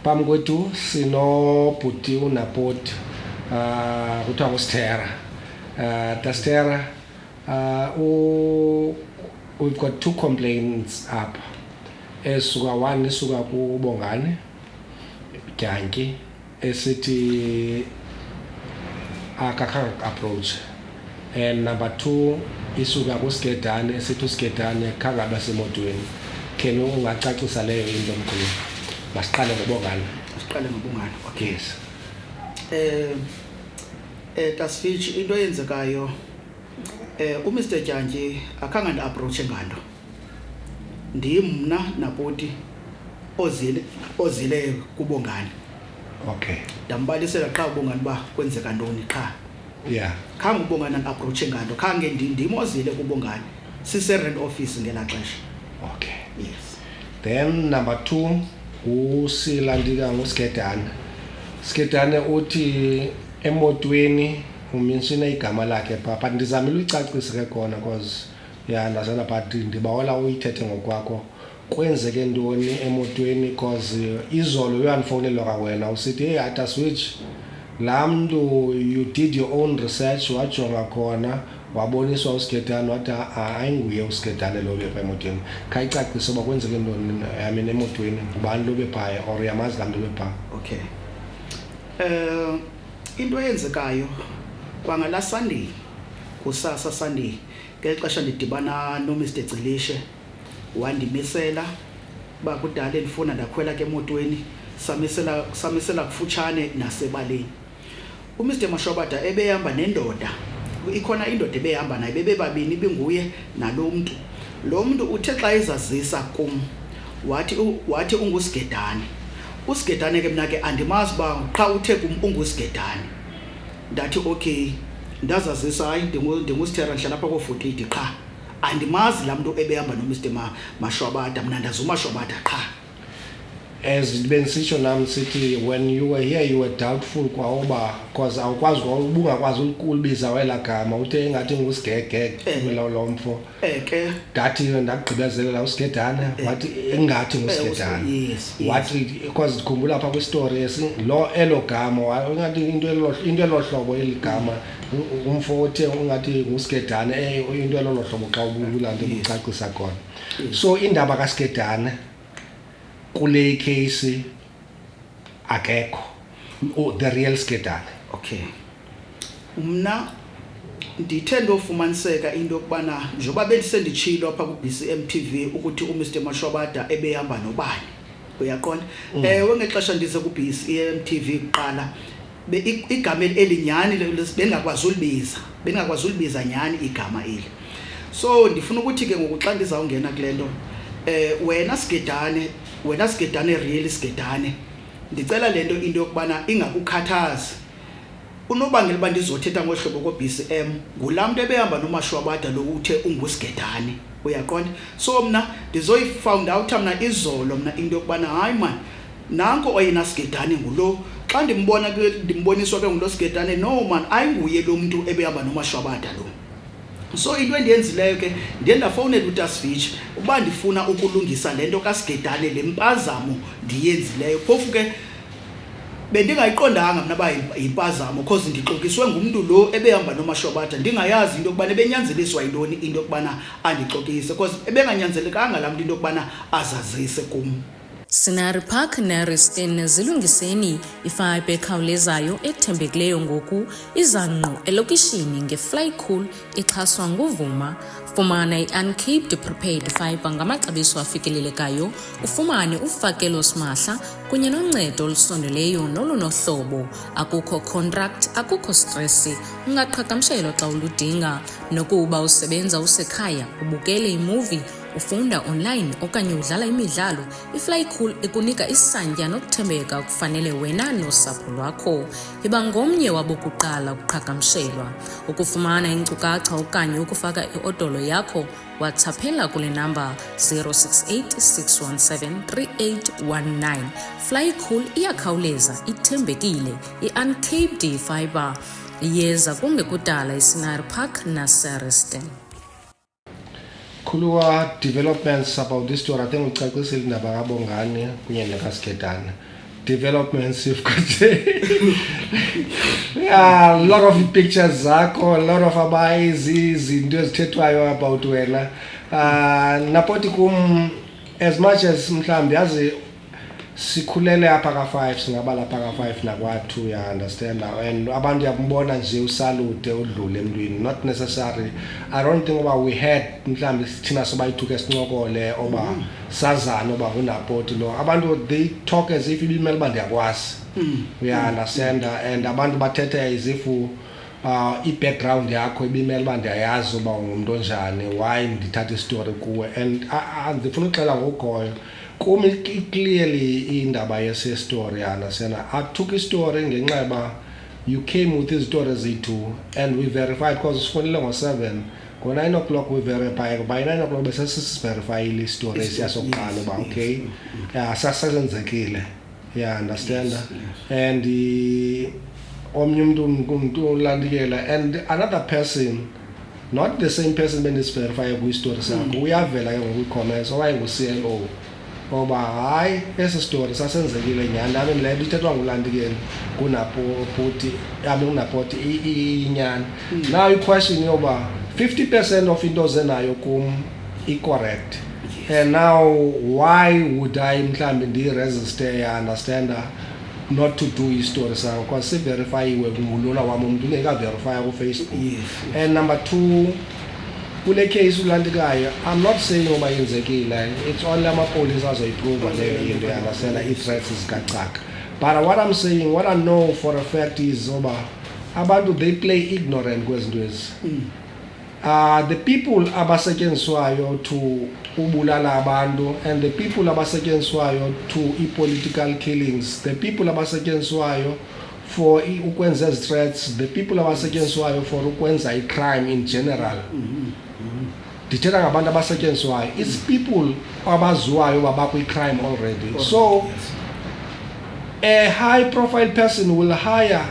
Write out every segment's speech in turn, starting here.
Phambi kwethu sinobhuti unapoti kuthiwa nguStera. Stera, we've got 2 complaints up. One isuka kuBongani Dyanki esithi akakhange approach, and number 2 isuka kuSkedane esithi uSkedane khange abasemotweni. Can ungacacisa leyo into mkhulu? Masiqale ngoBongani. Okay. Yes. Tasfitch into eyenzekayo uMr Dyanki akhange ndi-approach ngalo. Ndimna napoti ozile kuBongani. Okay. Ndambalisela qha uBongani ba kwenzeka ntoni qha. Yeah. Khange uBongani ndi-approach ngalo. Khange ndimozile kuBongani. Sise-rent office ngela xesha. Okay. Yes. Then number 2 usilandika nguSkedane. Skedane uthi emotweni umenshine igama lakhe pha, but ndizamile uyicacisa ke khona because ndazana but ndibawela uyithethe ngokwakho. Kwenzeke ntoni emotweni because izolo uyandifowunela kwawena usithi hey Ataswitch, laa mntu you did your own research wajonga khona waboniswa uSkedane wathi ayinguye uSkedane lo bepha emotweni. Khayicacise uba kwenzeke ntoni emotweni, ngubani lo bephaya or uyamazi laa mntu bepha? Okay. Into eyenzekayo kwangala Sunday, kusasa Sunday, ngeli xesha ndidibana noMr Cilishe wandimisela ba kudala endifuna ndakhwela ke emotweni samisela kufutshane nasebaleni. uMr Mashwabada ebehamba nendoda, ikhona indoda ebehamba naye, bebebabini binguye nalo mntu. Lo mntu uthe xa ezazisa kum wathi unguSkedane. uSkedane ke mna ke andimazi ba qha uthe kum unguSkedane. Ndathi okay, ndazazisa hayi ndinguStera ndihlala apha ko48 qha. Andimazi laa mntu ebehamba noMr Mashwabada, mna ndazi uMashwabada qha. As bensisho nami sithi when you were here you were doubtful kwaoba because awukwazi ubungakwazi ukulibiza wela gama uthe engathi nguSgege lo mfo. Ke ndathi ndagqibezelela uSkedane wathi engathi nguSkedane. Wathi because ndikhumbula apha kwistory elo gama ungathi into elohlobo eligama umfo othe ungathi nguSkedane into elohlobo xa ubulanda ucacisa khona. So indaba kaSkedane kule case akekho the real Skedane. Okay. Mna ndithe ndofumaniseka into yokubana njengoba bendisenditshilo apha ku-BCM TV ukuthi uMr Mashwabada ebehamba nobani, uyaqonda. Ngexesha ndize ku-BCM TV kuqala igama elinyani bengakwazi ulibiza nyani igama eli. So ndifuna ukuthi ke ngoku xa ndizawungena kule nto wena Skedane real Skedane, ndicela lento into yokubana ingakukhathazi. Unobangela uba ndizothetha ngohlobo ko-BCM ngulaa mntu ebehamba noMashwabada lo uthe unguSkedane, uyaqonda. So mna ndizoyifound out mna izolo mna into yokubana hayi man, nanko oyena Skedane ngulo. Xa ndimboniswa ke ngulo Skedane, no man, ayinguye lo mntu ebehamba noMashwabada lo. So into endiyenzileyo ke ndiye ndafowunela uTasfitch uba ndifuna ukulungisa lento kaSkedane, le mpazamo ndiyenzileyo. Phofu ke bendingayiqondanga mna ba yimpazamo because ndixokiswe ngumntu lo ebehamba noMashwabada, ndingayazi into yokubana ebenyanzeliswa yintoni into yokubana andixokise because ebenganyanzelekanga laa mntu into yokubana azazise kum. Scenery Park neReston zilungiseni ifiber ekhawulezayo ethembekileyo ngoku iza ngqo elokishini ngeFlycool ixhaswa nguVuma. Fumana i-uncaped prepaid fiber ngamaxabiso afikelelekayo, ufumane ufakelo simahla kunye noncedo olusondeleyo nolunohlobo. Akukho contract, akukho stress, ungaqhagamshelwa xa uludinga. Nokuba usebenza usekhaya, ubukele imovie, ufunda online okanye udlala imidlalo, iFlycool ikunika isantya nokuthembeka okufanele wena nosapho lwakho. Iba ngomnye wabokuqala ukuqhagamshelwa. Ukufumana inkcukacha okanye ukufaka iodolo yakho, WhatsAppela kule namba 068 617 3819. Flycool iyakhawuleza, ithembekile, i-uncaped fiber iyeza kungekudala iScenery Park naseReston. Khuluwa developments about this story I think ucacisile indaba kaBongani kunye nekaSkedane. developments. You've got a lot of pictures zakho, a lot of izinto ezithethwayo about wena. Napoti kum, as much as mhlambi yazi sikhulele apha ka5 singaba lapha ka5 nakwa2, ya understand now, and abantu yabona nje usalute udlule emntwini, not necessary. I don't think about we had mhlambi thina sobayithuke sincokole oba sazana oba unapoti lo abantu, they talk as if ibimele bandiyakwazi. We understand, and abantu bathetha as if i-background yakho ibimele bandiyayazi uba ngumuntu onjani, why ndithatha istory kuwe, and ndifuna uxela ngogoyo kumi clearly indaba yese story yana sena. I took a story ngenxa you came with these stories zethu and we verified, because sifonile ngo7 ngo9 o'clock we verify, by 9 o'clock bese verify le story siyasoqala ba okay sasenzekile, yeah understand. And omnye umuntu ulandikela, and another person, not the same person when is verify ku story sakho uyavela ke ngokucommerce owaye ngu-CLO oba hayi ese story sasenzekile nyani, nami le nto ithethwa ngulandikeni kunapoti yami kunapoti inyani. Now i-question yoba 50% of into zenayo kum i-correct, and now why would I mhlambi ndi-register, ya understand, not to do i-story sakho, because si-verifyiwe ngulona wami umuntu ungeka-verifya ku-Facebook. And number 2, kule case ulandikayo, I'm not saying oba yenzekile, it's only amapolice azoyiprova leyo into, understand, i-threats zikacaka. But what I'm saying, what I know for a fact is oba abantu they play ignorant kwezinto ezi. The people abasetyenziswayo to ubulala abantu, and the people abasetyenziswayo to i-political killings, the people abasetyenziswayo for ukwenza ezi threats, the people abasetyenziswayo for ukwenza i-crime in general. Dithetha ngabantu abasetyenziswayo, it's people abaziwayo babakwi-crime already. So a high profile person will hire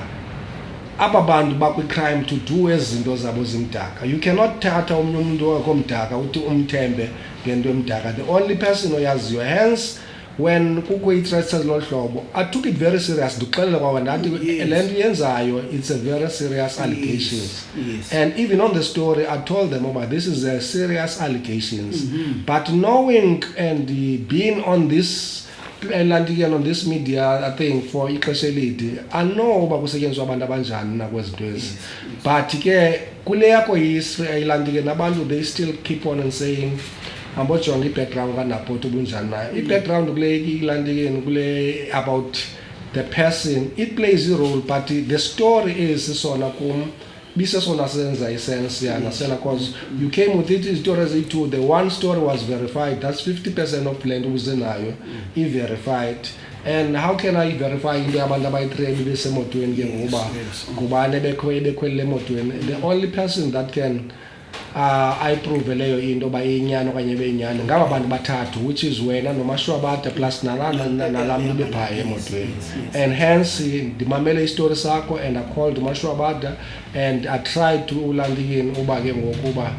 aba bantu bakwi-crime to do ezinto zabo zimdaka. You cannot thatha omnye umuntu okomdaka uthi umthembe ngento emdaka. The only person oyaziyo, hence when kukho i-threats ezilolu hlobo, I took it very serious. Ndixelele kwawe ndathi le nto yenzayo, it's a very serious allegations. And even on the story I told them about this is a serious allegations. But knowing and being on this on this media, I think for ixesha elide, I know uba kusetyenziswa abantu abanjani nakwezinto ezi. But ke kule yakho ilandike nabantu, they still keep on saying ambojonga i-background kanapoti ubunjani nayo. I-background kule ilandikeni kule about the person, it plays a role, but the story is sona kum bisesona senza isense yana sena, because you came with it stories too. The one story was verified, that's 50% of land uzenayo i-verified. And how can I verify into abantu abayi-3 besemotweni ke ngoba ngubane bekhwele emotweni? The only person that can I prove leyo into ba inyani okanye beyinyani ngaba abantu bathathu, which is wena noMashwabada plus nalamntu bephaya emotweni. And hence ndimamele istory sakho, and I called Mashwabada and I tried to ulandikeni uba ke ngokuba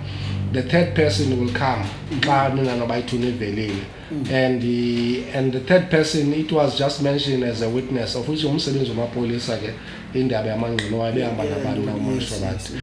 the third person will come xa nina nobayithu nivelile. And the third person, it was just mentioned as a witness, of which umsebenzi wamapolisa ke indaba yamangqino wabehamba nabantu naMashwabada.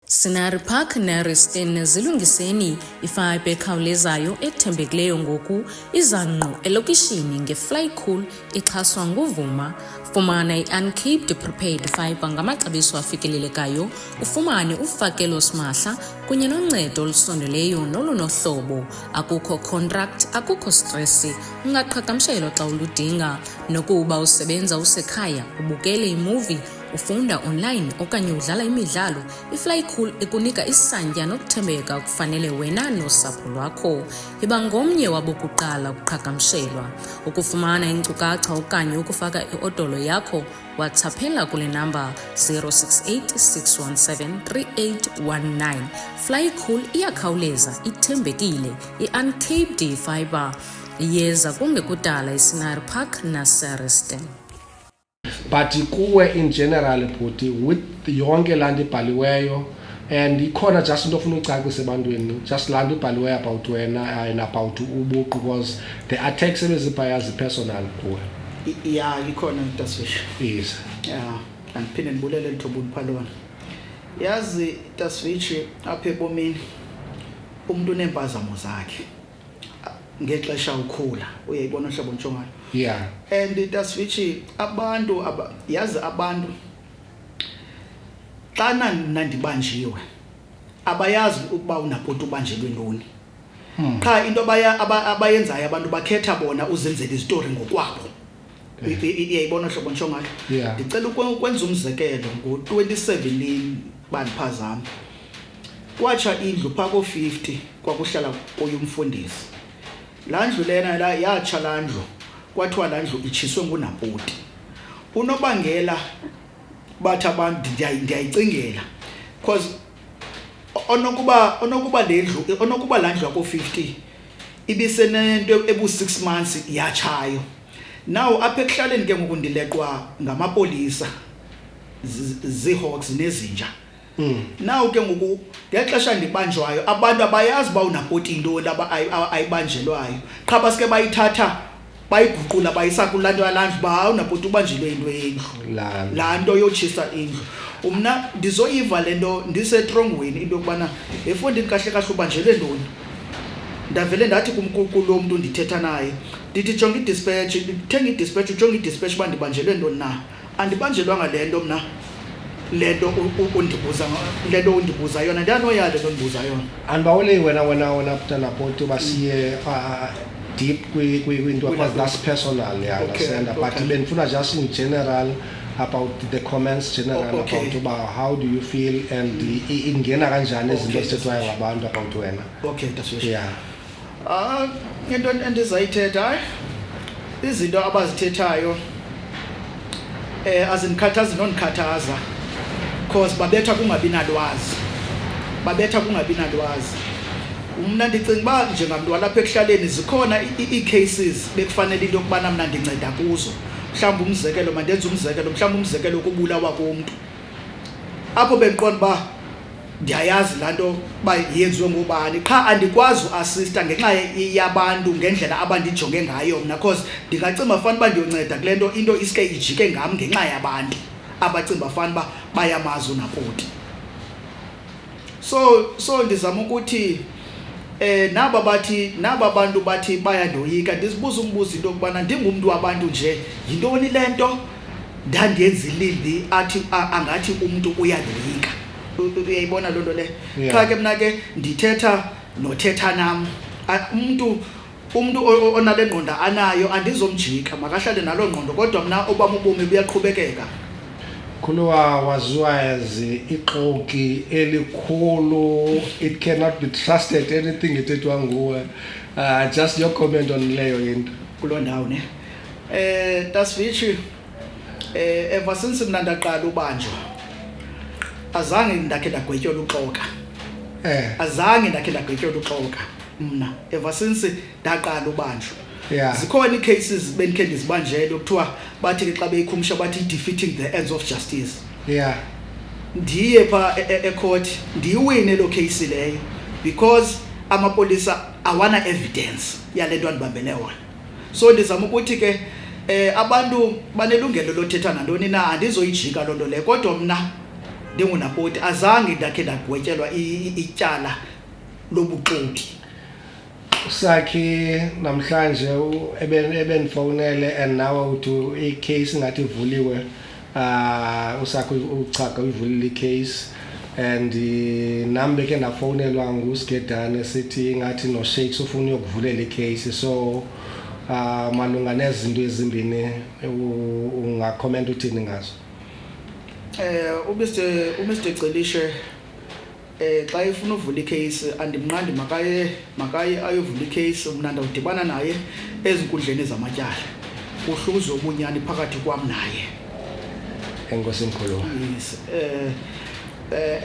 Scenery Park neReston zilungiseni i-fibre ekhawulezayo ethembekileyo ngoku izangqu elokishini ngeFlycool ixhaswa nguvuma. Fumana i-uncaped prepaid fibre ngamaxabiso afikelelekayo, ufumane ufakelo simahla kunye noncedo olusondeleyo nolunohlobo. Akukho contract, akukho stress, ungaqhagamshelwa xa uludinga. Nokuba usebenza usekhaya, ubukele imovie, ufunda online okanye udlala imidlalo, iFlycool ikunika isantya nokuthembeka okufanele wena nosapho lwakho. Yiba ngomnye wabokuqala ukuqhagamshelwa. Ukufumana inkcukacha okanye ukufaka iodolo yakho, WhatsAppela kule namba 068 617 3819. Flycool iyakhawuleza, ithembekile, i-uncaped fibre iyeza kungekudala iScenery Park naseReston. But kuwe in general bhuti, with yonke laa nto ibhaliweyo and ikhona just into ofuna ucacisa ebantwini just laa nto ibhaliweyo about wena and about ubuqu because the attacks ebezibhayazi personal kuwe. Yeah, ikhona Tasfish. Yes. Yeah, andiphinde ndibulele Lithobuni Phalona. Yazi Tasfish apha ebomini umuntu unempazamo zakhe ngexesha ukhula uyayibona uhlobo ntshongayo. Yeah. And Tasfish abantu yazi abantu xana nandibanjiwe abayazi ukuba unaphoto ubanjelwe ntoni. Cha into abayenzayo abantu bakhetha bona uzenzela izitori ngokwabo. Iyayibona hlobo ntshongayo. Ndicela ukwenza umzekelo ngo2017 bandiphazama. Kwatsha indlu phako 50 kwakuhlala kuyo umfundisi. Landlu lena la yatsha landlu kwathiwa landlu ichiswe nguNapoti. Unobangela bathi abantu ndiyayicingela because onokuba lendlu onokuba landlu yako 50 ibisenento ebu 6 months yachayo. Now apha ekuhlaleni ke ngokundileqwa ngamapolisa zihawks nezinja. Now ke ngoku ngexesha ndibanjwayo abantu abayazi ba uNapoti into laba ayibanjelwayo. Qha basike bayithatha bayiguqula bayisa kulanto yalandlu ba uNapoti ubanjelwe into yendlu. La nto yochisa indlu. Umna ndizoyiva lento ndisetrongweni into kubana efondini kahle kahle ubanjelwe ntoni. Ndavele ndathi kumkulo umuntu ndithetha naye ndithi jonga idispatch thenga idispatch ujonga idispatch bandibanjelwe ntoni na andibanjelwanga lento mna lento undibuza lento undibuza yona ndiyanoyale lento undibuza yona andibawule wena Napoti basiye deep kwinto because that's personal understand but benifuna just in general about the comments general about how do you feel and ingena kanjani izinto ezithethwayo ngabantu about wena. Okay, that's right. Yeah. Into endizayithetha izinto abazithethayo azinikhathazi nonikhathaza because babetha kungabi nalwazi umna ndicinga ba njengamntu walapha ekuhlaleni zikhona i-cases bekufanele into yokubana mna ndinceda kuzo mhlawumbe umzekelo mandenze umzekelo mhlawumbe umzekelo kubulawa komuntu apho bendiqonda ba ndiyayazi lanto ba yenziwe ngobani qha andikwazi uassista ngenxa yabantu ngendlela abandijonge ngayo mna because ndingacima fanele ba ndiyonceda kulento into isike ijike ngam ngenxa yabantu abacimba fanele ba bayamazi uNapoti. So ndizama ukuthi naba bantu bathi bayandoyika ndizibuza umbuzo into kubana ndingumuntu wabantu nje yintoni lento ndandiyenza ilimbi athi angathi umuntu uyandoyika. Uyayibona lonto le cha ke mina ke ndithetha nothetha nam umuntu onale ngqondo anayo andizomjika makahlale nalo ngqondo kodwa mina obami ubomi buyaqhubekeka. Khuluwa waziwa as iqoki elikhulu, it cannot be trusted anything ithethwa nguwe. Just your comment on leyo into kulo ndawo ne Tasfish ever since mina ndaqala ubanjwa azange ndakhe ndagwetyelwa uxoka azange ndakhe ndagwetyelwa uxoka mna ever since ndaqala ubanjwa. Zikhona icases benikhe ndizibanjele ukuthiwa bathi ke xa beyikhumsha bathi defeating the ends of justice. Ndiye pha ecourt ndiwine lo case leyo because amapolisa awana evidence yalento andibambele wona. So ndizama ukuthi ke abantu banelungelo lothetha nantoni na andizoyijika lonto le kodwa mna ndinguNapoti azange ndakhe ndagwetyelwa ityala lobuxoki. Sakhe namhlanje ebenifonele and nawe uthi icase ngathi ivuliwe usakhe uchaga ivulile icase and nambe ke nafonelwa nguSigedane sithi ngathi no Shakes ufuna ukuvulela icase so malunga nezinto ezimbini ungacomment uthini ngazo. Mr. Celishe xa ifuna uvula icase andimnqandi makaye ayovula icase mna ndawudibana naye ezinkundleni zamatyala kuhluzwa ubunyani phakathi kwam naye. Enkosi mkhulu. Yes.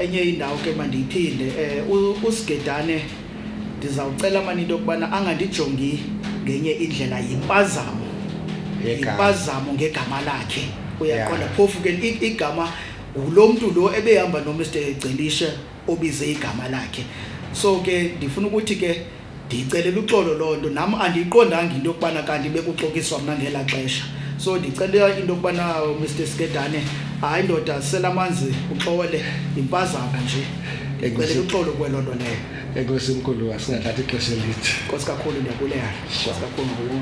Enye indawo ke mandiyiphinde uSigedane ndizawucela mani into kubana angandijongi ngenye indlela yimpazamo ngegama lakhe uyaqonda phofu ke igama lo muntu lo ebehamba noMr. Celishe obize igama lakhe. So ke ndifuna ukuthi ke ndicelela uxolo lonto nami andiyiqondanga into yokubana kanti bekuxokiswa mina ngela xesha. So ndicela into yokubana Mr Skedane hayi ndoda selamanzi uxole impazamo nje. Ngicela uxolo kwelonto leyo. Enkosi enkulu asingathatha ixesha elithi. Nkosi kakhulu ndiyabulela. Nkosi kakhulu.